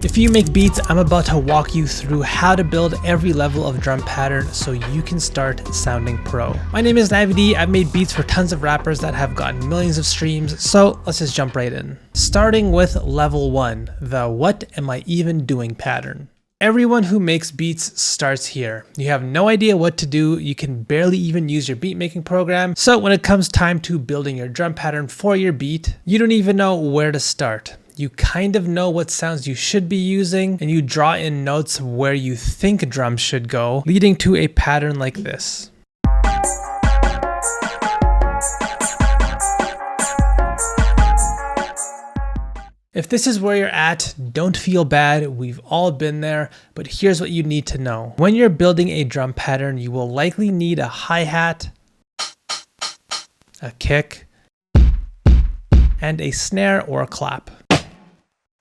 If you make beats, I'm about to walk you through how to build every level of drum pattern so you can start sounding pro. My name is Navy. I've made beats for tons of rappers that have gotten millions of streams, so let's just jump right in. Starting with level 1, the what am I even doing pattern. Everyone who makes beats starts here. You have no idea what to do, you can barely even use your beat making program, so when it comes time to building your drum pattern for your beat, you don't even know where to start. You kind of know what sounds you should be using, and you draw in notes where you think drums should go, leading to a pattern like this. If this is where you're at, don't feel bad, we've all been there, but here's what you need to know. When you're building a drum pattern, you will likely need a hi-hat, a kick, and a snare or a clap.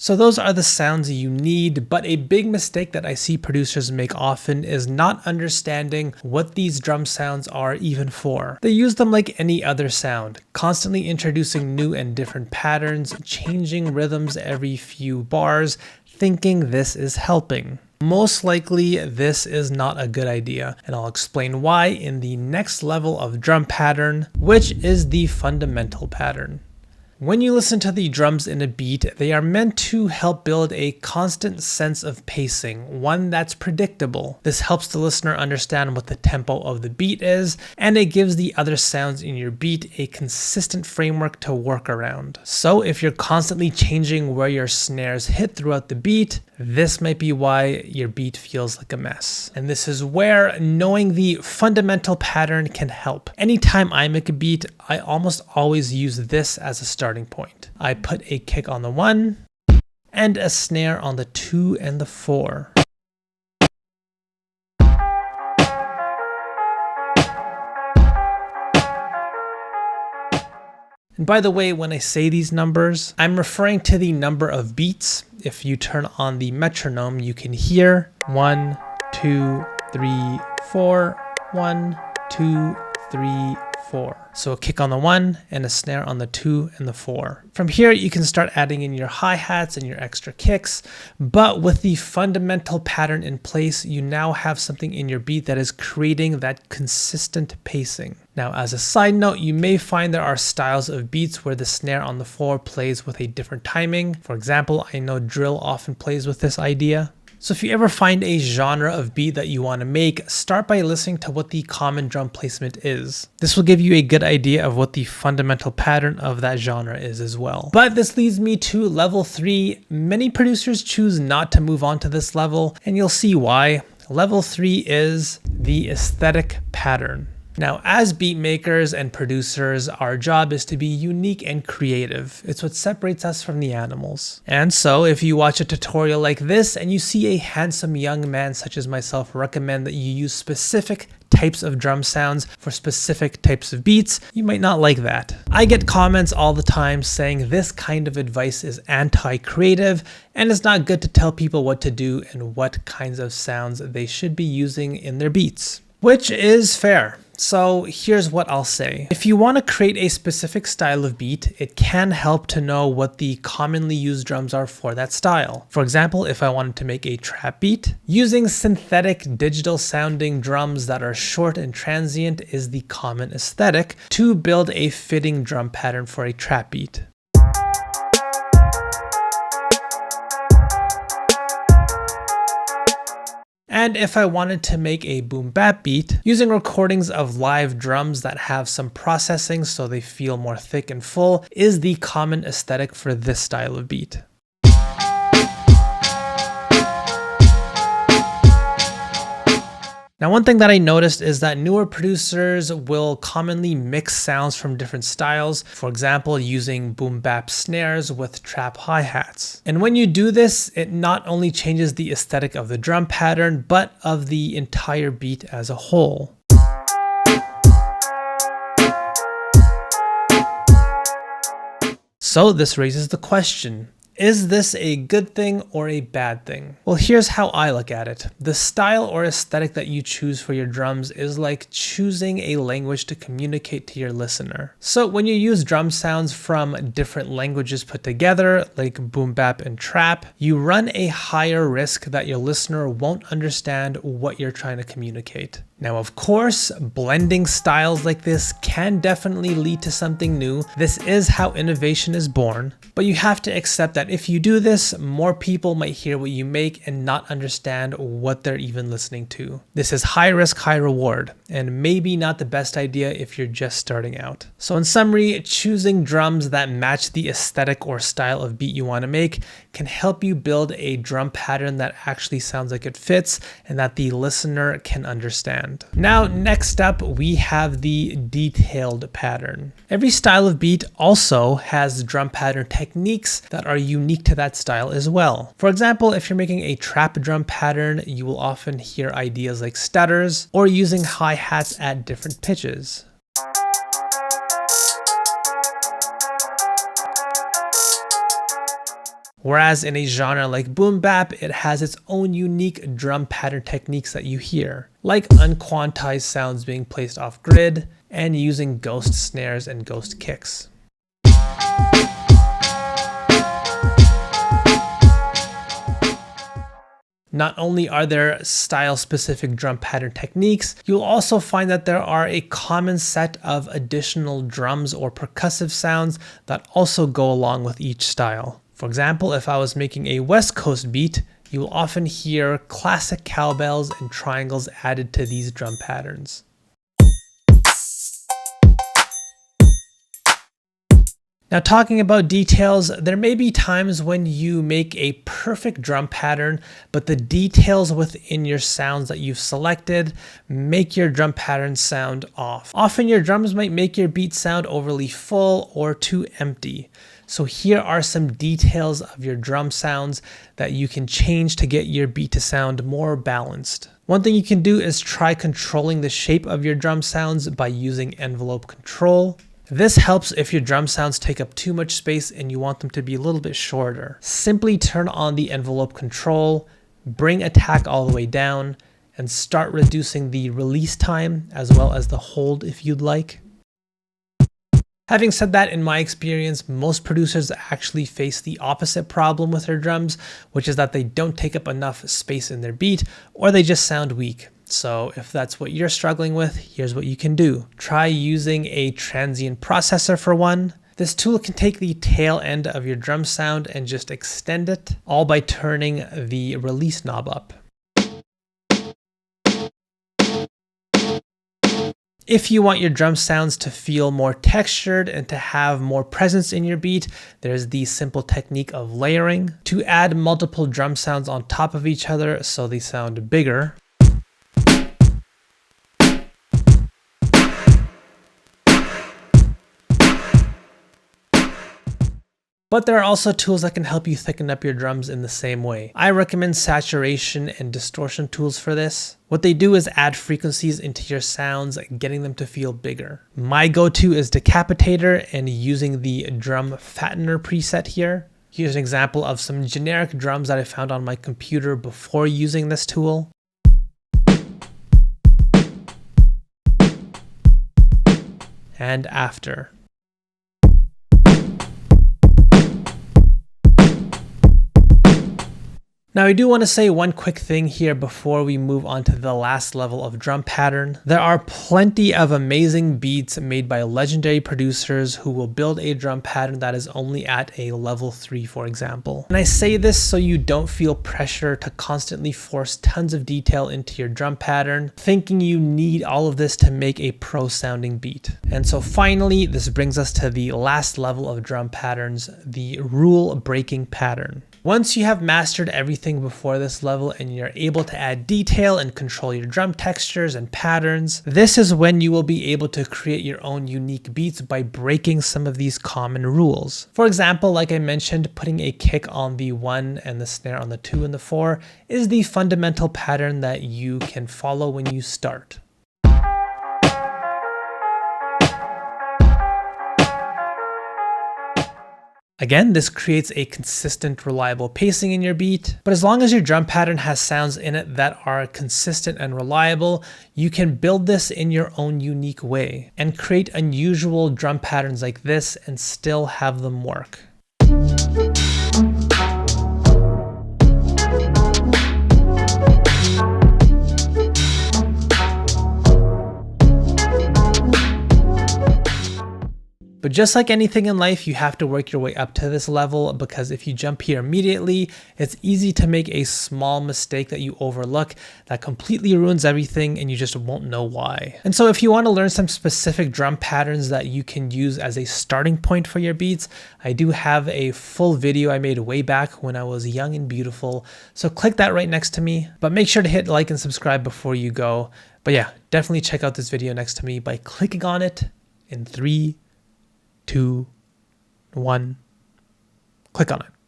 So those are the sounds you need, but a big mistake that I see producers make often is not understanding what these drum sounds are even for. They use them like any other sound, constantly introducing new and different patterns, changing rhythms every few bars, thinking this is helping. Most likely, this is not a good idea, and I'll explain why in the next level of drum pattern, which is the fundamental pattern. When you listen to the drums in a beat, they are meant to help build a constant sense of pacing, one that's predictable. This helps the listener understand what the tempo of the beat is, and it gives the other sounds in your beat a consistent framework to work around. So if you're constantly changing where your snares hit throughout the beat, this might be why your beat feels like a mess. And this is where knowing the fundamental pattern can help. Anytime I make a beat, I almost always use this as a starting point. I put a kick on the 1 and a snare on the 2 and the 4. And by the way, when I say these numbers, I'm referring to the number of beats. If you turn on the metronome, you can hear 1, 2, 3, 4, 1, 2, 3, 4. So a kick on the 1 and a snare on the 2 and the 4. From here, you can start adding in your hi-hats and your extra kicks, but with the fundamental pattern in place, you now have something in your beat that is creating that consistent pacing. Now, as a side note, you may find there are styles of beats where the snare on the 4 plays with a different timing. For example, I know drill often plays with this idea. So if you ever find a genre of beat that you want to make, start by listening to what the common drum placement is. This will give you a good idea of what the fundamental pattern of that genre is as well. But this leads me to level 3. Many producers choose not to move on to this level, and you'll see why. Level 3 is the aesthetic pattern. Now, as beat makers and producers, our job is to be unique and creative. It's what separates us from the animals. And so if you watch a tutorial like this and you see a handsome young man such as myself recommend that you use specific types of drum sounds for specific types of beats, you might not like that. I get comments all the time saying this kind of advice is anti-creative and it's not good to tell people what to do and what kinds of sounds they should be using in their beats. Which is fair. So here's what I'll say. If you want to create a specific style of beat, it can help to know what the commonly used drums are for that style. For example, if I wanted to make a trap beat, using synthetic digital sounding drums that are short and transient is the common aesthetic to build a fitting drum pattern for a trap beat. And if I wanted to make a boom bap beat, using recordings of live drums that have some processing so they feel more thick and full is the common aesthetic for this style of beat. Now, one thing that I noticed is that newer producers will commonly mix sounds from different styles, for example, using boom bap snares with trap hi-hats. And when you do this, it not only changes the aesthetic of the drum pattern, but of the entire beat as a whole. So this raises the question, Is this a good thing or a bad thing? Well, here's how I look at it. The style or aesthetic that you choose for your drums is like choosing a language to communicate to your listener. So when you use drum sounds from different languages put together, like boom bap and trap, you run a higher risk that your listener won't understand what you're trying to communicate. Now, of course, blending styles like this can definitely lead to something new. This is how innovation is born, but you have to accept that if you do this, more people might hear what you make and not understand what they're even listening to. This is high risk, high reward, and maybe not the best idea if you're just starting out. So in summary, choosing drums that match the aesthetic or style of beat you want to make can help you build a drum pattern that actually sounds like it fits and that the listener can understand. Now, next up, we have the detailed pattern. Every style of beat also has drum pattern techniques that are unique to that style as well. For example, if you're making a trap drum pattern, you will often hear ideas like stutters or using hi-hats at different pitches. Whereas in a genre like boom bap, it has its own unique drum pattern techniques that you hear, like unquantized sounds being placed off grid and using ghost snares and ghost kicks. Not only are there style-specific drum pattern techniques, you'll also find that there are a common set of additional drums or percussive sounds that also go along with each style. For example, if I was making a West Coast beat, you will often hear classic cowbells and triangles added to these drum patterns. Now, talking about details, there may be times when you make a perfect drum pattern, but the details within your sounds that you've selected make your drum pattern sound off. Often your drums might make your beat sound overly full or too empty. So here are some details of your drum sounds that you can change to get your beat to sound more balanced. One thing you can do is try controlling the shape of your drum sounds by using envelope control. This helps if your drum sounds take up too much space and you want them to be a little bit shorter. Simply turn on the envelope control, bring attack all the way down, and start reducing the release time as well as the hold if you'd like. Having said that, in my experience, most producers actually face the opposite problem with their drums, which is that they don't take up enough space in their beat, or they just sound weak. So if that's what you're struggling with, here's what you can do. Try using a transient processor for one. This tool can take the tail end of your drum sound and just extend it, all by turning the release knob up. If you want your drum sounds to feel more textured and to have more presence in your beat, there's the simple technique of layering to add multiple drum sounds on top of each other so they sound bigger. But there are also tools that can help you thicken up your drums in the same way. I recommend saturation and distortion tools for this. What they do is add frequencies into your sounds, getting them to feel bigger. My go-to is Decapitator and using the drum fattener preset here. Here's an example of some generic drums that I found on my computer before using this tool. And after. Now I do want to say one quick thing here before we move on to the last level of drum pattern. There are plenty of amazing beats made by legendary producers who will build a drum pattern that is only at a level 3, for example. And I say this so you don't feel pressure to constantly force tons of detail into your drum pattern, thinking you need all of this to make a pro sounding beat. And so finally, this brings us to the last level of drum patterns, the rule breaking pattern. Once you have mastered everything before this level and you're able to add detail and control your drum textures and patterns, this is when you will be able to create your own unique beats by breaking some of these common rules. For example, like I mentioned, putting a kick on the 1 and the snare on the 2 and the 4 is the fundamental pattern that you can follow when you start. Again, this creates a consistent, reliable pacing in your beat, but as long as your drum pattern has sounds in it that are consistent and reliable, you can build this in your own unique way and create unusual drum patterns like this and still have them work. But just like anything in life, you have to work your way up to this level, because if you jump here immediately, it's easy to make a small mistake that you overlook that completely ruins everything and you just won't know why. And so if you want to learn some specific drum patterns that you can use as a starting point for your beats, I do have a full video I made way back when I was young and beautiful. So click that right next to me, but make sure to hit like and subscribe before you go. But yeah, definitely check out this video next to me by clicking on it in 3, 2, 1, click on it.